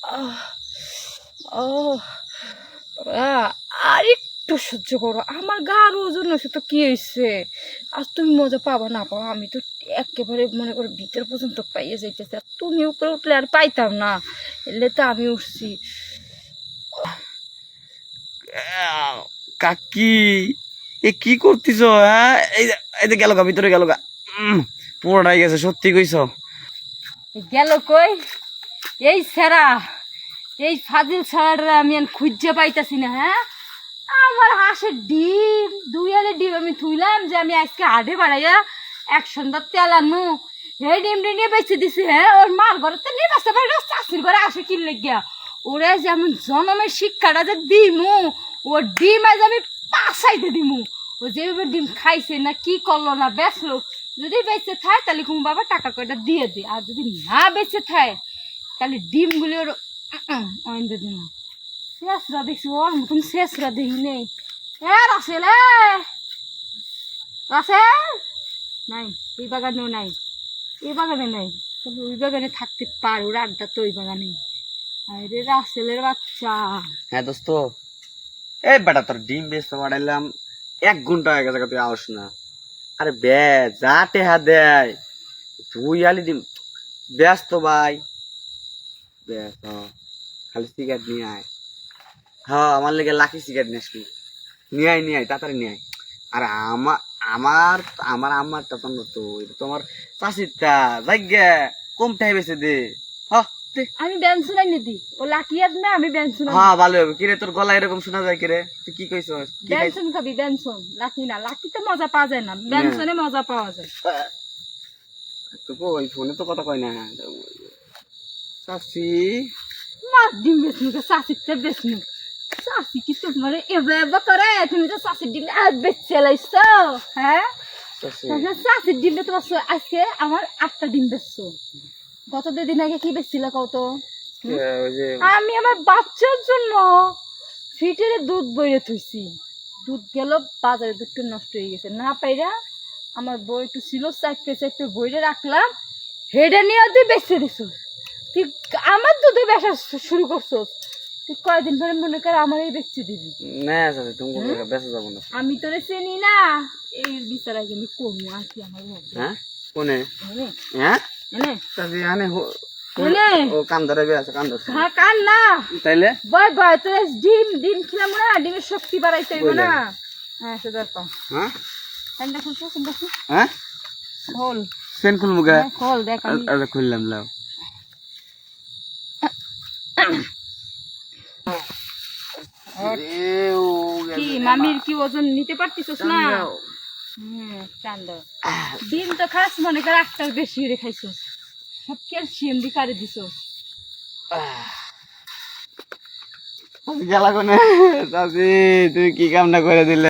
আহ, আহ, আর একটু সহ্য করো, আমার গার ওজন হয়েছে তো কি হয়েছে? আর তুমি মজা পাবা না পাবো, আমি তো একেবারে মনে করো ভিতর পর্যন্ত পাইয়ে যাইতেছে, আর তুমি উপরে উঠলে আর পাইতাম না, এলে তো আমি উঠছি। কাকি, এ কি করতেছ? হ্যাঁ, এই যে গেল গা, ভিতরে গেল গা। পুরোটাই গেছে, সত্যি কইছ? গেল কই? এই সেরা, এই ফাজিল ছাড়া আমি আর খুঁজে পাইতাছি না। হ্যাঁ, আমার হাঁসের ডিম, দুই হাজার ডিম আমি থুইলাম যে আমি আজকে হাটে বাড়াইয়া এক সন্ধ্যা তেল আনু, হে ডিমটা নিয়ে বেঁচে দিছি। হ্যাঁ, ওর মার ঘরে তো নিয়ে আসতে পারে, চাষির ঘরে আসে কিনলে গিয়া ওরে যেমন জনমের শিক্ষাটা যে দিমু, ওর ডিম আজ আমি পাশাইতে দিমু। ও যেভাবে ডিম খাইছে না কি করলো না বেচলো, যদি বেঁচে থায় তাহলে কুম বাবা টাকা কয়টা দিয়ে দি, আর যদি না বেঁচে থায় তাহলে ডিমগুলি ওর অইন্দে দিন। শেষরা দেখছি ওর মতন, শেষরা দেখি নেই। এ রাসেল, রাসেল নাই, এই বাগানেও নাই, এই বাগানে নাই, তবে ওই বাগানে থাকতে পারে, ওর আড্ডা তো ওই বাগানে। আরে রাসেলের বাচ্চা। হ্যাঁ দোস্ত, এই বেটা তোর ডিম বেচতে পাঠাইলাম, 1 ঘন্টা হয়ে গেছে, তুই আস না। আরে বে, যা টেহা দেয় তুই আলি ডিম ব্যস্ত ভাই, ব্যস্ত। খালি সিগারেট নিয়ে আয়। হ্যাঁ, আমার লেগে লাকি সিগারেট নিয়ে আয়, নিয়ে আয়, তাড়াতাড়ি নিয়ে আয়। আর আমার আমার আমার আমারটা তো এটা তোমার চাষিরটা যাইগে কম টাই বেছে দে। হ্যাঁ দে। আমি বেনসুন আনি দি, ও লাকি আর না, আমি বেনসুন। হ্যাঁ ভালো হবে। কিরে তোর গলা এরকম শোনা যায় কিরে? তুই কি কইছ? বেনসুন খাবি, বেনসুন, লাকি না। লাকিতে মজা পাওয়া যায় না, বেনসুনে মজা পাওয়া যায়। তো ওই ফোনে তো কথা কয় না। চাষি মাছ ডিম বেচনু, চাষিতে বেচনু, চাষি কি তোমার এবার এবার করে? তুমি তো চাষির ডিম বেচে লাইছো। হ্যাঁ, চাষির ডিমটা তোমার আজকে আমার 8টা ডিম বেচছো। গত 2 দিন আগে কি বেচছিল কত? আমি আমার বাচ্চার জন্য ফিটের দুধ বইরে থুইছি, দুধ গেল বাজারে, দুধটা নষ্ট হয়ে গেছে না পাইরা, আমার বই একটু ছিল, চারটে বইরে রাখলাম, হেডে নিয়ে তুই বেচে দিছো। তুই আমার দুধে বেচা শুরু করছো, তুই কয়দিন পরে মনে কর আমার এই বেচে দিবি না? তুমি বেঁচে যাবো না, আমি তোরে চিনি না। এই বিচার আগে আমি কমু আর কি আমার হবে। হ্যাঁ কোনে? এনে হ্যাঁ এনে চাষি আনে এনে ও কান ধরে আছে, কান ধরছে। হ্যাঁ, কান না, তাইলে বয় বয় তোর ডিম ডিম খেলাম না, ডিমের শক্তি বাড়াইতে হইব না। হ্যাঁ সে দেখো। হ্যাঁ ফ্যানটা খুলছো, ফ্যানটা খুল, হ্যাঁ খোল, ফ্যান খুলবো গা? খোল দেখ। আমি খুললাম, লাও। কি মামির কি ওজন নিতে পারতিস না? টান দাও। ডিম তো খাস মনে কর 8টার বেশি রে খাইছো, সব ক্যালসিয়াম দি কারে দিছো। গেলা কোনে চাষি? তুই কি কামনা করে দিলে?